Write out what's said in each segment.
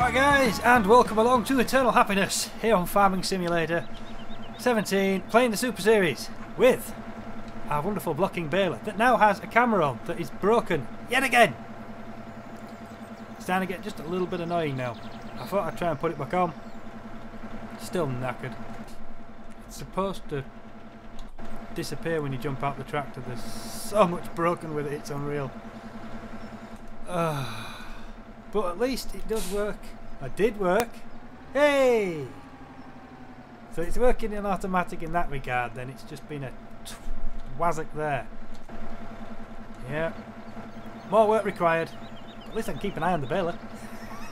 Hi guys, and welcome along to Eternal Happiness here on Farming Simulator 17, playing the Super Series with our wonderful blocking Baler that now has a camera on that is broken yet again. It's starting to get just a little bit annoying now. I thought I'd try and put it back on. Still knackered. It's supposed to disappear when you jump out the tractor. There's so much broken with it, it's unreal. But at least it does work. It did work. Hey! So it's working in automatic in that regard, then it's just been a wazzock there. Yeah. More work required. At least I can keep an eye on the baler.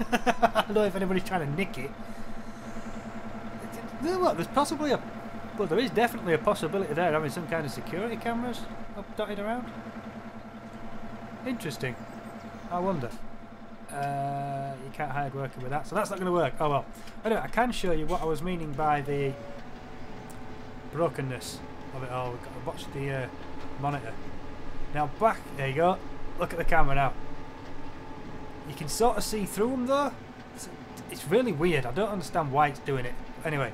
I don't know if anybody's trying to nick it. Look, there's possibly a... Well, there is definitely a possibility there having some kind of security cameras up dotted around. Interesting. I wonder. You can't hide working with that, so that's not going to work. Oh well. Anyway, I can show you what I was meaning by the brokenness of it all. We've got to watch the monitor. Now back, there you go. Look at the camera now. You can sort of see through them though. It's really weird. I don't understand why it's doing it. Anyway,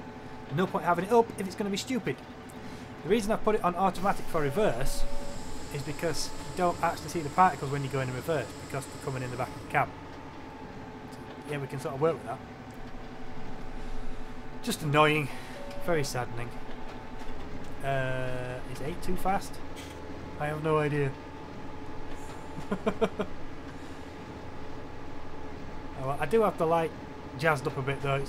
no point having it up if it's going to be stupid. The reason I put it on automatic for reverse is because you don't actually see the particles when you go in reverse because they're coming in the back of the cab. So, yeah, we can sort of work with that. Just annoying, very saddening. Is 8 too fast? I have no idea. Oh, well, I do have the light jazzed up a bit though.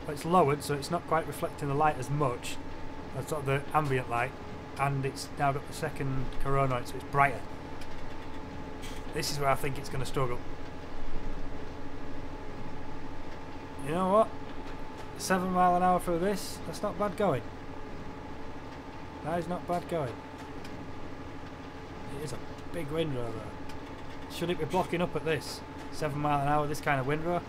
It's lowered, so it's not quite reflecting the light as much as sort of the ambient light. And it's now got the second coronoid, so it's brighter. This is where I think it's going to struggle. You know what? 7 miles an hour through this, that's not bad going. That is not bad going. It is a big windrow though. Should it be blocking up at this? 7 miles an hour, this kind of windrow?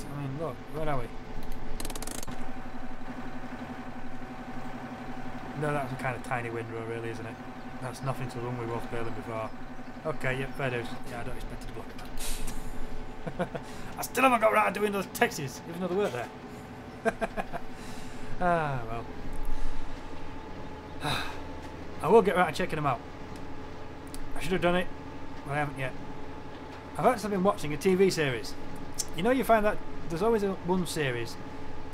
I mean, look, where are we? No, that's a kind of tiny windrow really, isn't it? That's nothing to the one we was baling before. Okay, yep, fair dues. Yeah, I don't expect it to block that. I still haven't got around to doing those texts, even though they were there. Ah, well. I will get around to checking them out. I should have done it, but I haven't yet. I've actually been watching a TV series. You know, you find that there's always one series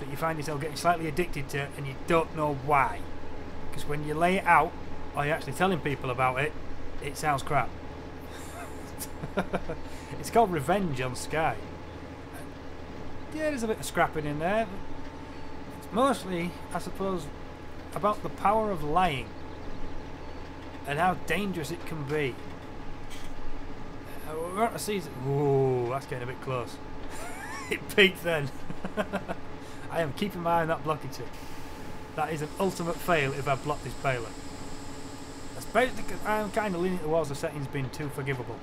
that you find yourself getting slightly addicted to and you don't know why. Because when you lay it out, or you're actually telling people about it, it sounds crap. It's called Revenge on Sky. Yeah, there's a bit of scrapping in there. It's mostly, I suppose, about the power of lying and how dangerous it can be. We're on a season. Whoa, that's getting a bit close. It peaked then. I am keeping my eye on that blockage tip. That is an ultimate fail if I block this baler. Especially because I'm kind of leaning towards the settings being too forgivable.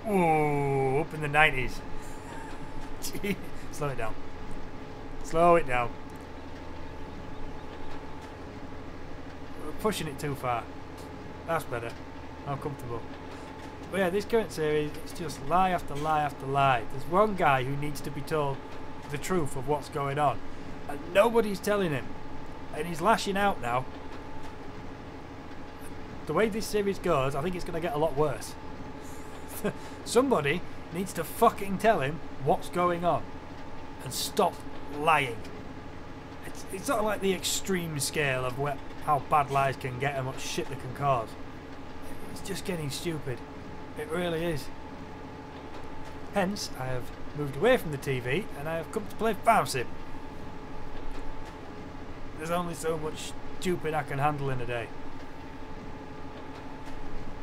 Whoa, up in the 90s. Gee. Slow it down. Slow it down. We're pushing it too far. That's better. I'm comfortable. But yeah, this current series, it's just lie after lie after lie. There's one guy who needs to be told the truth of what's going on. And nobody's telling him. And he's lashing out now. The way this series goes, I think it's going to get a lot worse. Somebody needs to fucking tell him what's going on. And stop lying. It's sort of like the extreme scale of how bad lies can get and what shit they can cause. It's just getting stupid. It really is. Hence, I have moved away from the TV and I have come to play Farm Sim. There's only so much stupid I can handle in a day.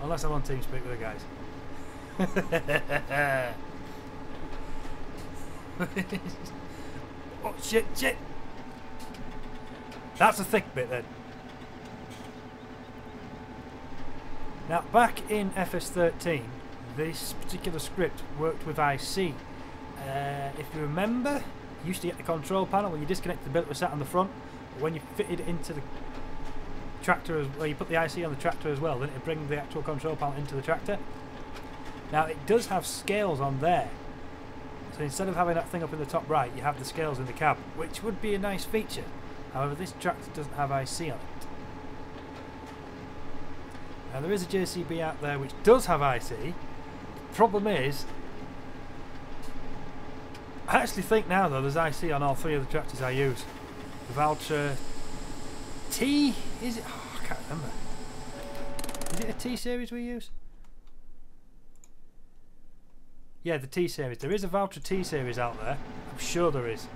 Unless I'm on TeamSpeak with the guys. Oh shit, shit! That's a thick bit then. Now back in FS17, this particular script worked with IC. If you remember, you used to get the control panel when you disconnected the bit that was sat on the front. When you fitted it into the tractor, where you put the IC on the tractor as well, then it'll bring the actual control panel into the tractor. Now it does have scales on there, so instead of having that thing up in the top right, you have the scales in the cab, which would be a nice feature. However, this tractor doesn't have IC on it. Now there is a JCB out there which does have IC. The problem is, I actually think now though there's IC on all 3 of the tractors I use. The Valtra T, is it? Oh, I can't remember. Is it a T series we use? Yeah, the T series. There is a Valtra T series out there. I'm sure there is.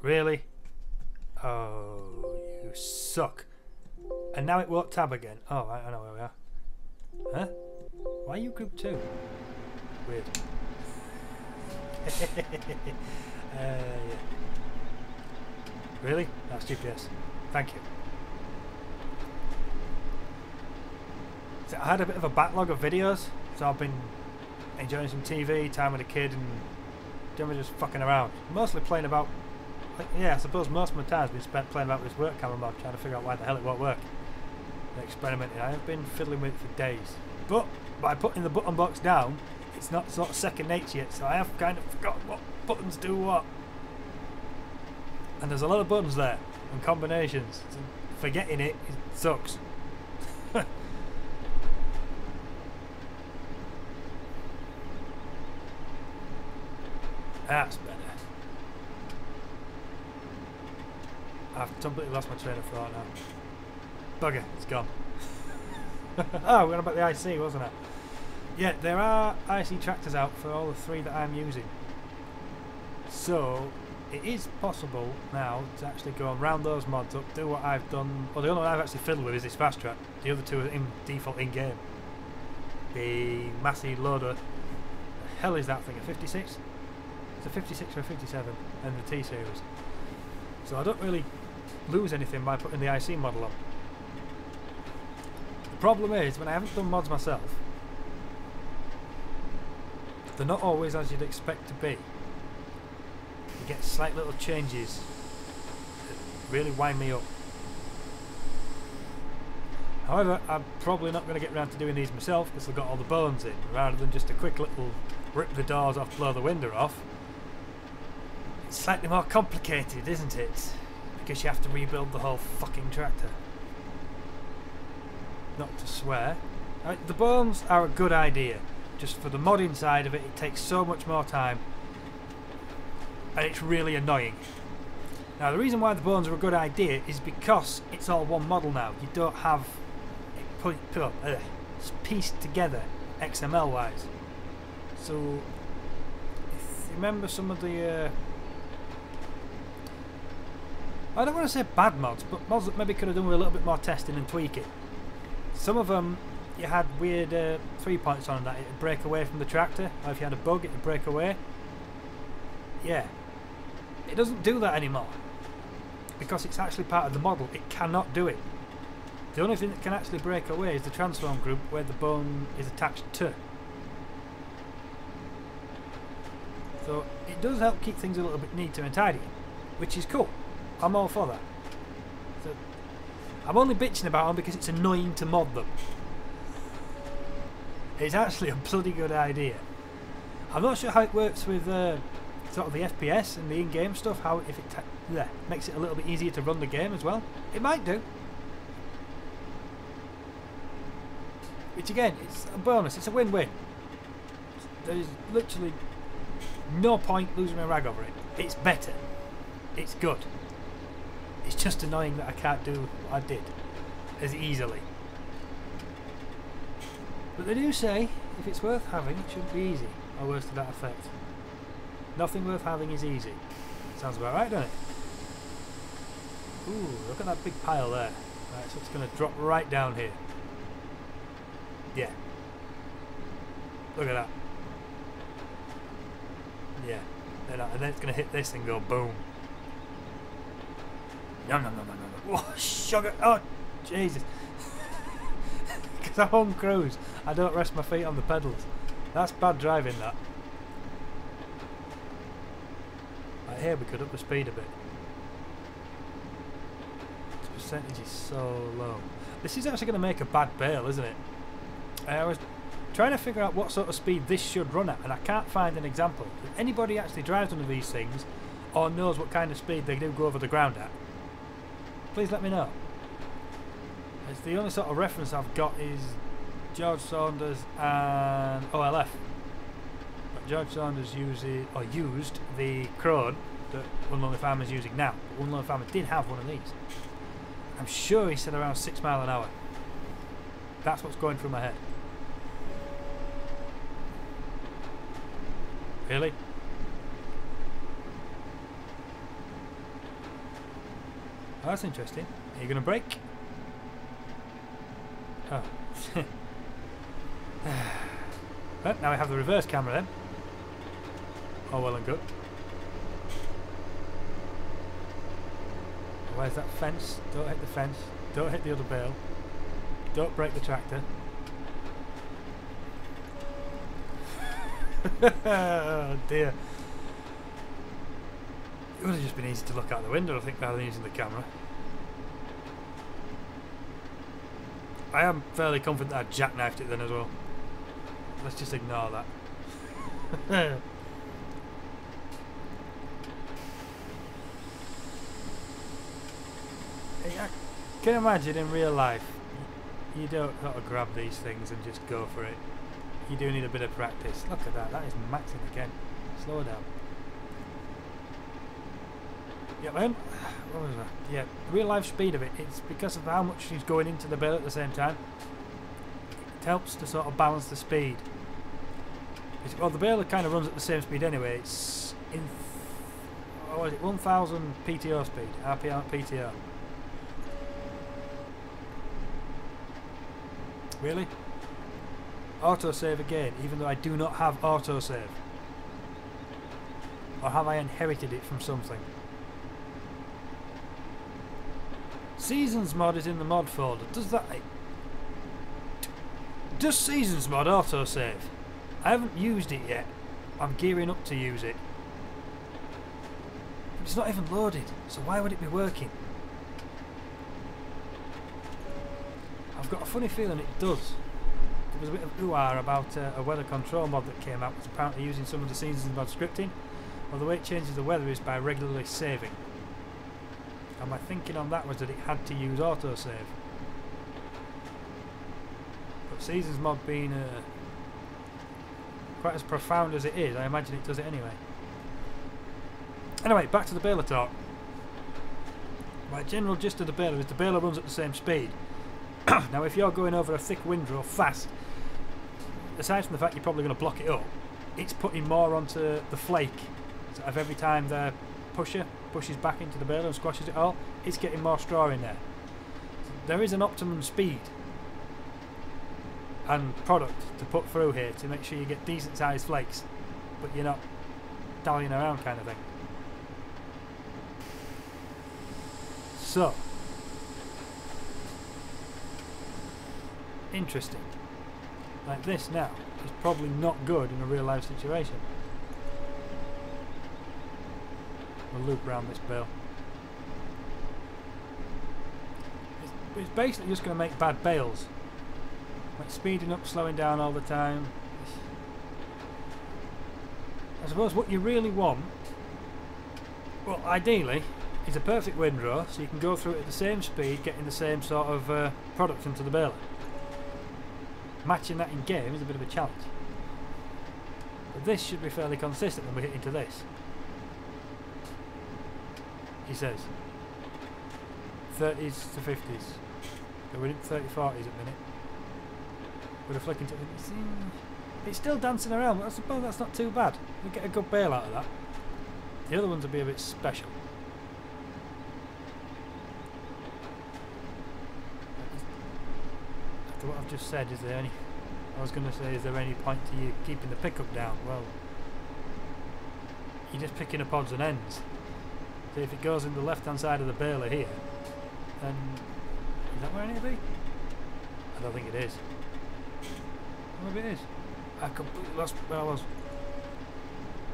Really? Oh, you suck. And now it won't tab again. Oh, I know where we are. Huh? Why are you group 2? Weird. Yeah. Really? That's GPS. Thank you. So I had a bit of a backlog of videos, so I've been enjoying some TV, time with a kid, and generally just fucking around. Mostly playing about. Yeah, I suppose most of my time's been spent playing about with this work camera mod, trying to figure out why the hell it won't work. And experimenting. I have been fiddling with it for days. But by putting the button box down, it's not sort of second nature yet, so I have kind of forgotten what buttons do what. And there's a lot of buttons there, and combinations. So forgetting it sucks. That's better. I've completely lost my train of thought now. Bugger, it's gone. Oh, we're on about the IC, wasn't it? Yeah, there are IC tractors out for all the 3 that I'm using. So, it is possible now to actually go and round those mods up, do what I've done. Well, the only one I've actually fiddled with is this fast track. The other 2 are in default in-game. The Massey loader. The hell is that thing? A 56? It's a 56 or a 57, and the T series. So I don't really lose anything by putting the IC model on. The problem is, when I haven't done mods myself, they're not always as you'd expect to be. You get slight little changes that really wind me up. However, I'm probably not going to get around to doing these myself because they've got all the bones in, rather than just a quick little rip the doors off, blow the window off. It's slightly more complicated, isn't it? Because you have to rebuild the whole fucking tractor. Not to swear. The bones are a good idea. Just for the modding side of it, it takes so much more time. And it's really annoying. Now the reason why the bones are a good idea is because it's all one model now. You don't have it pieced together XML wise. So if you remember some of the I don't want to say bad mods, but mods that maybe could have done with a little bit more testing and tweaking. Some of them you had weird 3 points on that it'd break away from the tractor, or if you had a bug it'd break away. Yeah, it doesn't do that anymore because it's actually part of the model. It cannot do it. The only thing that can actually break away is the transform group where the bone is attached to. So it does help keep things a little bit neater and tidy, which is cool. I'm all for that. So I'm only bitching about them because it's annoying to mod them. It's actually a bloody good idea. I'm not sure how it works with sort of the FPS and the in-game stuff, how if it makes it a little bit easier to run the game as well. It might do. Which again, it's a bonus, it's a win-win. There's literally no point losing my rag over it. It's better. It's good. It's just annoying that I can't do what I did as easily. But they do say, if it's worth having, it shouldn't be easy, or worse to that effect. Nothing worth having is easy. Sounds about right, doesn't it? Ooh, look at that big pile there. Right, so it's going to drop right down here. Yeah. Look at that. Yeah. And then it's going to hit this and go boom. No, no, no, no, no, no. Oh, sugar. Oh, Jesus. Because I'm on cruise, I don't rest my feet on the pedals. That's bad driving, that. Right here we could up the speed a bit. percentage is so low. This is actually going to make a bad bale, isn't it? I was trying to figure out what sort of speed this should run at, and I can't find an example. If anybody actually drives one of these things, or knows what kind of speed they do go over the ground at, please let me know. It's the only sort of reference I've got is George Saunders and OLF. But George Saunders used the Crone that Unlonely Farmer's using now. But Unlonely Farmer did have one of these. I'm sure he said around 6 miles an hour. That's what's going through my head. Really? Oh, that's interesting. Are you going to brake? Oh. Well, now we have the reverse camera then. Oh, well and good. Where's that fence? Don't hit the fence. Don't hit the other bale. Don't break the tractor. Oh dear. It would have just been easy to look out the window, I think, rather than using the camera. I am fairly confident that I jackknifed it then as well. Let's just ignore that. I can imagine in real life you don't sort of grab these things and just go for it. You do need a bit of practice. Look at that, that is maxing again. Slow down. Yeah, man. What was that? Yeah, the real life speed of it, it's because of how much she's going into the bale at the same time. It helps to sort of balance the speed. Well, the baler kind of runs at the same speed anyway. It's in, what is it, 1000 PTO speed, RPM PTO. Really? Autosave again, even though I do not have autosave. Or have I inherited it from something? Seasons mod is in the mod folder. Does Seasons mod autosave? I haven't used it yet. I'm gearing up to use it. But it's not even loaded, so why would it be working? I've got a funny feeling it does. There was a bit of ooh-ah about a weather control mod that came out, that's apparently using some of the Seasons mod scripting. Well, the way it changes the weather is by regularly saving. And my thinking on that was that it had to use autosave. But Seasons mod being quite as profound as it is, I imagine it does it anyway. Anyway, back to the baler talk. My general gist of the baler is the baler runs at the same speed. Now if you're going over a thick windrow fast, aside from the fact you're probably going to block it up, it's putting more onto the flake. So of every time the pusher pushes back into the baler and squashes it all, it's getting more straw in there. So there is an optimum speed and product to put through here to make sure you get decent sized flakes, but you're not dallying around kind of thing. So interesting. Like this now is probably not good in a real life situation. We'll loop around this bale. It's basically just going to make bad bales. Like speeding up, slowing down all the time. I suppose what you really want, well, ideally, is a perfect windrow so you can go through it at the same speed, getting the same sort of product into the baler. Matching that in game is a bit of a challenge. But this should be fairly consistent when we hit into this. He says 30s to 50s. So we're in 30-40s at the minute. With a flick into it. It's still dancing around, but I suppose that's not too bad. We get a good bale out of that. The other ones will be a bit special. After what I've just said, is there any... I was going to say, is there any point to you keeping the pickup down? Well, you're just picking up odds and ends. So if it goes in the left-hand side of the baler here, then... Is that where I need to be? I don't think it is. Maybe it is. I completely lost where I was.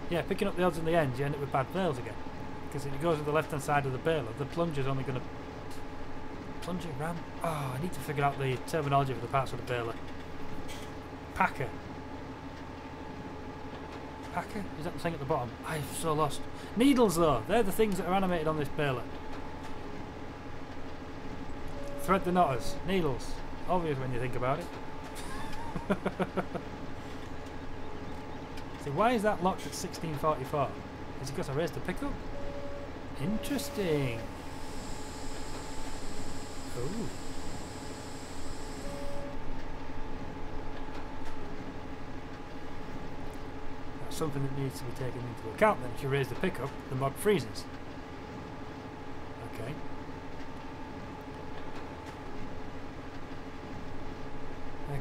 Yeah, picking up the odds in the end, you end up with bad bales again. Because if it goes to the left-hand side of the baler, the plunger's only going to Plunging ram. Oh, I need to figure out the terminology for the parts of the baler. Packer. Packer? Is that the thing at the bottom? I'm so lost. Needles though, they're the things that are animated on this baler. Thread the knotters. Needles. Obvious when you think about it. See, why is that locked at 1644? Is it because I raised the pickup? Interesting. Ooh. That's something that needs to be taken into account then. If you raise the pickup, the mod freezes. Okay.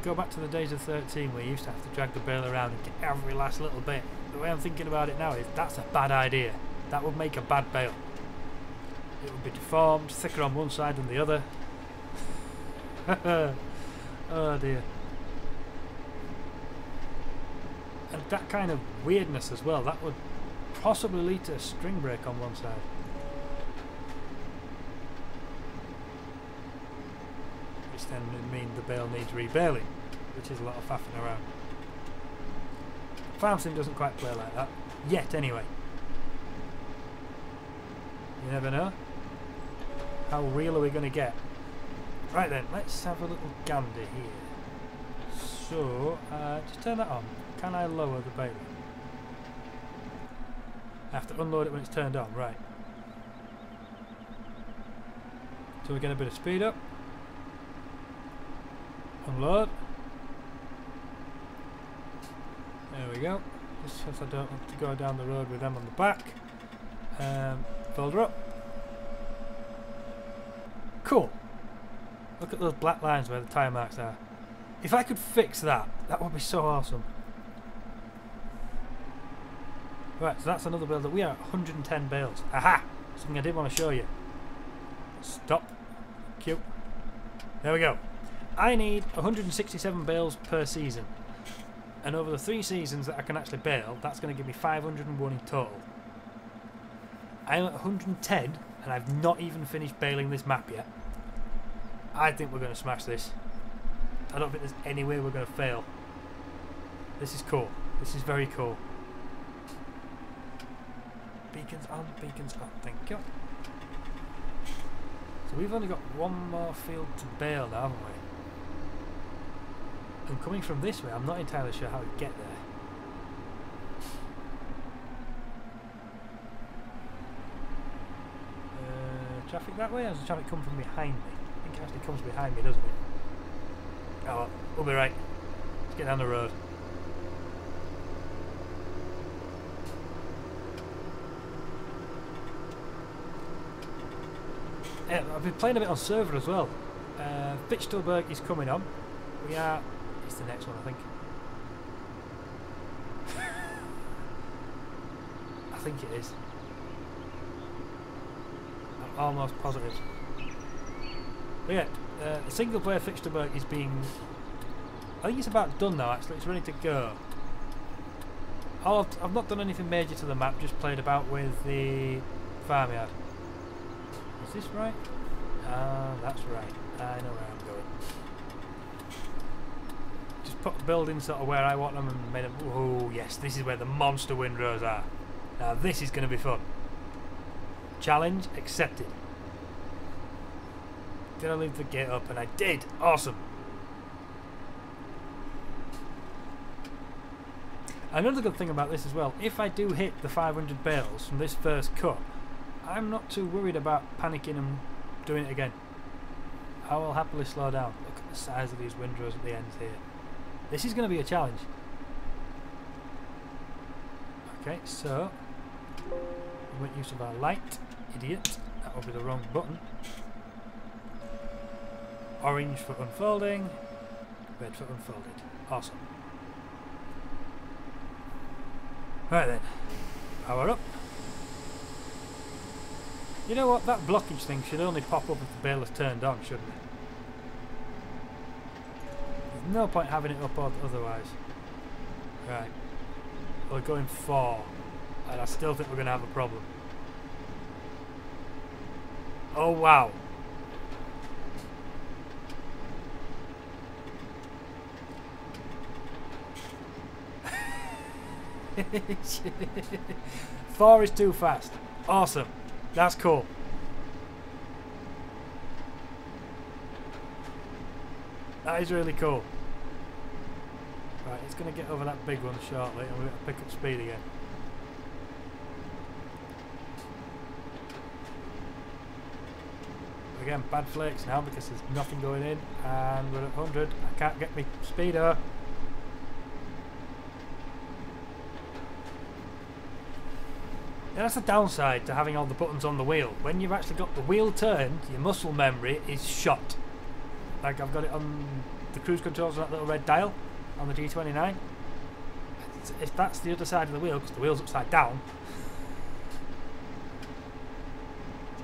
Go back to the days of 13 where you used to have to drag the baler around and get every last little bit. The way I'm thinking about it now is that's a bad idea. That would make a bad bale. It would be deformed, thicker on one side than the other. Oh dear. And that kind of weirdness as well, that would possibly lead to a string break on one side. Which then would mean the bale needs rebaling, which is a lot of faffing around. Farm Sim doesn't quite play like that. Yet anyway. You never know. How real are we going to get? Right then, let's have a little gander here. So, just turn that on. Can I lower the baler? I have to unload it when it's turned on, right. So we get a bit of speed up. Unload. There we go. Just because I don't want to go down the road with them on the back. Fold her up. Cool. Look at those black lines where the tyre marks are. If I could fix that, that would be so awesome. Right, so that's another bale that we are at 110 bales. Aha! Something I did want to show you. Stop. Cute. There we go. I need 167 bales per season. And over the 3 seasons that I can actually bale, that's going to give me 501 in total. I'm at 110 and I've not even finished baling this map yet. I think we're going to smash this. I don't think there's any way we're going to fail. This is cool. This is very cool. Beacons on, thank you. So we've only got one more field to bale now, haven't we? And coming from this way, I'm not entirely sure how to get there. Traffic that way, or does the traffic come from behind me? I think it actually comes behind me, doesn't it? Oh well, we'll be right. Let's get down the road. Yeah, I've been playing a bit on server as well. Fichtelberg is coming on. We are... It's the next one, I think. I think it is. I'm almost positive. But yeah, the single player Fichtelberg is being... I think it's about done now actually, it's ready to go. I've not done anything major to the map, just played about with the farmyard. Is this right? Ah, that's right. I know where I'm going. Just put the buildings sort of where I want them and made them... Oh yes, this is where the monster windrows are. Now this is going to be fun. Challenge accepted. Did I leave the gate up? And I did! Awesome! Another good thing about this as well, if I do hit the 500 bales from this first cut, I'm not too worried about panicking and doing it again. I will happily slow down. Look at the size of these windrows at the ends here. This is going to be a challenge. Okay, so we make use of our light. Idiot. That will be the wrong button. Orange for unfolding. Red for unfolded. Awesome. Right then. Power up. You know what? That blockage thing should only pop up if the baler's turned on, shouldn't it? There's no point having it up otherwise. Right. We're going 4. And I still think we're going to have a problem. Oh wow. Four is too fast. Awesome. That's cool. That is really cool. Right, it's going to get over that big one shortly and we're going to pick up speed again. Again, bad flakes now because there's nothing going in and we're at 100. I can't get me speedo. Yeah, that's the downside to having all the buttons on the wheel. When you've actually got the wheel turned, your muscle memory is shot. Like I've got it on the cruise controls on that little red dial on the G29. If that's the other side of the wheel, because the wheel's upside down,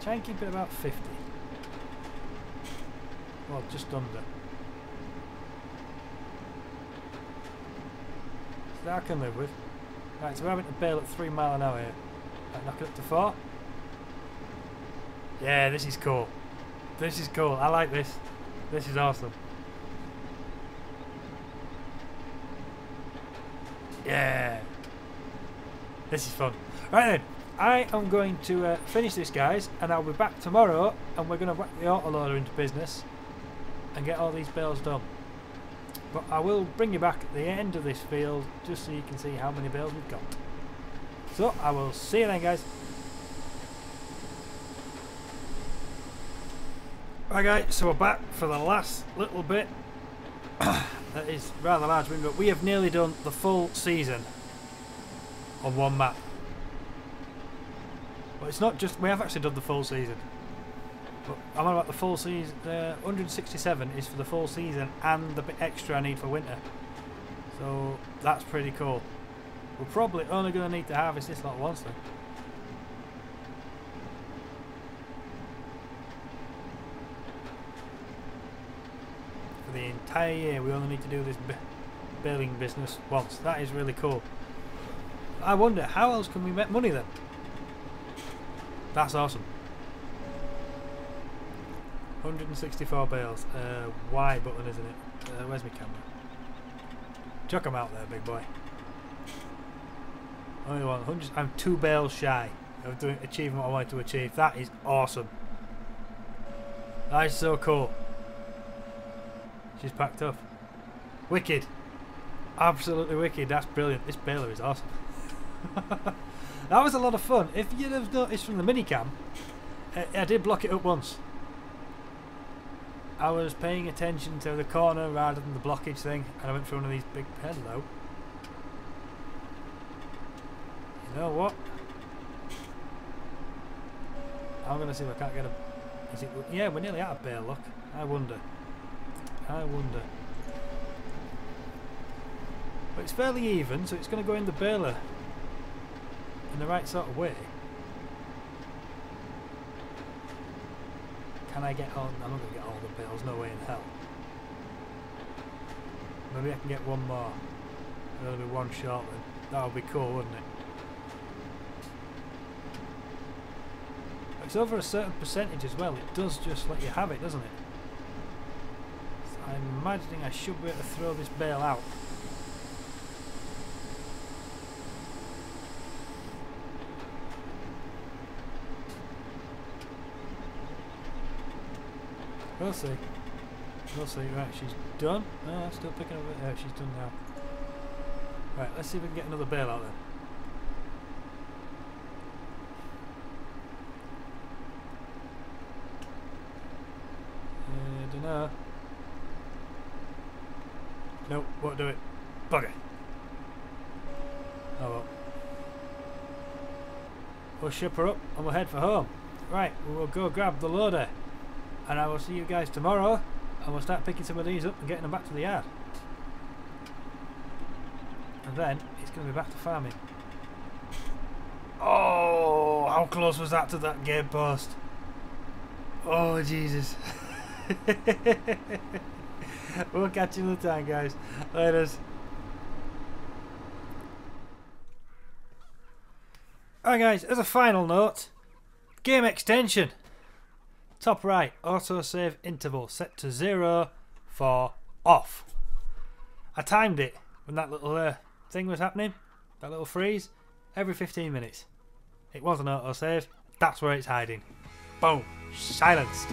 try and keep it about 50. Well, just under. So that I can live with. Right, so we're having to bail at 3 mile an hour here. Right, knock it up to 4. Yeah, this is cool. This is cool. I like this. This is awesome. Yeah. This is fun. Right then, I am going to finish this, guys, and I'll be back tomorrow and we're going to whack the autoloader into business and get all these bales done. But I will bring you back at the end of this field just so you can see how many bales we've got. So I will see you then, guys. Right guys, so we're back for the last little bit. That is rather large win, but we have nearly done the full season on one map. But it's not just, we have actually done the full season. But I'm on about the full season. 167 is for the full season and the bit extra I need for winter. So that's pretty cool. We're probably only going to need to harvest this lot once then. For the entire year we only need to do this baling business once. That is really cool. I wonder how else can we make money then? That's awesome. 164 bales. Y button, isn't it? Where's my camera? Chuck them out there, big boy. Only 100. I'm 2 bales shy of achieving what I wanted to achieve. That is awesome. That is so cool. She's packed up. Wicked. Absolutely wicked. That's brilliant. This baler is awesome. That was a lot of fun. If you'd have noticed from the minicam, I did block it up once. I was paying attention to the corner rather than the blockage thing, and I went for one of these big... Hello. You know what? I'm going to see if I can't get a... Is it... Yeah, we're nearly out of bale, look. I wonder. I wonder. But it's fairly even, so it's going to go in the baler in the right sort of way. Can I get all... I'm not going to get all the bales, no way in hell. Maybe I can get one more. There'll be one short then. That would be cool, wouldn't it? It's over a certain percentage as well. It does just let you have it, doesn't it? So I'm imagining I should be able to throw this bale out. We'll see. We'll see. Right, she's done. No, I'm still picking up it. Oh, she's done now. Right, let's see if we can get another bale out then. I don't know. Nope, won't do it. Bugger. Oh well. We'll ship her up and we'll head for home. Right, we'll go grab the loader. And I will see you guys tomorrow, and we'll start picking some of these up and getting them back to the yard. And then it's going to be back to farming. Oh, how close was that to that game post? Oh, Jesus. We'll catch you another time, guys. Later. Alright, guys, as a final note, game extension. Top right, autosave interval set to 0 for off. I timed it when that little thing was happening. that little freeze, every 15 minutes. It was an autosave. That's where it's hiding. Boom. Silenced.